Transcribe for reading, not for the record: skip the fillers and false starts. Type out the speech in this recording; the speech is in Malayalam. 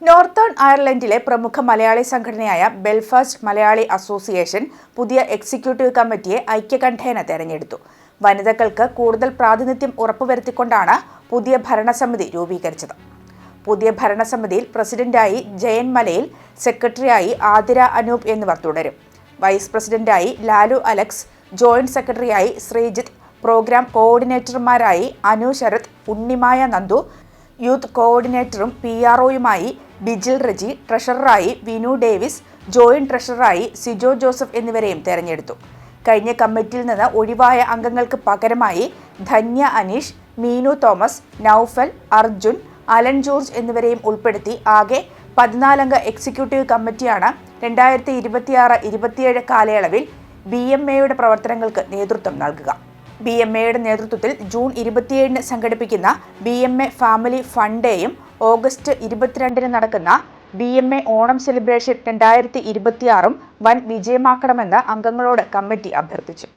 നോർത്തേൺ അയർലൻഡിലെ പ്രമുഖ മലയാളി സംഘടനയായ ബെൽഫാസ്റ്റ് മലയാളി അസോസിയേഷൻ പുതിയ എക്സിക്യൂട്ടീവ് കമ്മിറ്റിയെ ഐക്യകണ്ഠേന തെരഞ്ഞെടുത്തു. വനിതകൾക്ക് കൂടുതൽ പ്രാതിനിധ്യം ഉറപ്പുവരുത്തിക്കൊണ്ടാണ് പുതിയ ഭരണസമിതി രൂപീകരിച്ചത്. പുതിയ ഭരണസമിതിയിൽ പ്രസിഡന്റായി ജയൻ മലയിൽ, സെക്രട്ടറിയായി ആതിര അനൂപ് എന്നിവർ തുടരും. വൈസ് പ്രസിഡന്റായി ലാലു അലക്സ്, ജോയിന്റ് സെക്രട്ടറിയായി ശ്രീജിത്ത്, പ്രോഗ്രാം കോർഡിനേറ്റർമാരായി അനു ശരത്, ഉണ്ണിമായ നന്ദു, യൂത്ത് കോർഡിനേറ്ററും PROയുമായി ബിജിൽ റജി, ട്രഷററായി വിനു ഡേവിസ്, ജോയിന്റ് ട്രഷററായി സിജോ ജോസഫ് എന്നിവരെയും തെരഞ്ഞെടുത്തു. കഴിഞ്ഞ കമ്മിറ്റിയിൽ നിന്ന് ഒഴിവായ അംഗങ്ങൾക്ക് പകരമായി Dhanya Aneesh, Meenu Thomas, Noufal, Arjun, Alan George എന്നിവരെയും ഉൾപ്പെടുത്തി ആകെ 14 അംഗ എക്സിക്യൂട്ടീവ് കമ്മിറ്റിയാണ് 2026-27 കാലയളവിൽ BMAയുടെ പ്രവർത്തനങ്ങൾക്ക് നേതൃത്വം നൽകുക. BMAയുടെ നേതൃത്വത്തിൽ ജൂൺ 27-ന് സംഘടിപ്പിക്കുന്ന BMA ഫാമിലി ഫൺ ഡേയും ഓഗസ്റ്റ് 22-ന് നടക്കുന്ന BMA ഓണം സെലിബ്രേഷൻ 2026 വൻ വിജയമാക്കണമെന്ന് അംഗങ്ങളോട് കമ്മിറ്റി അഭ്യർത്ഥിച്ചു.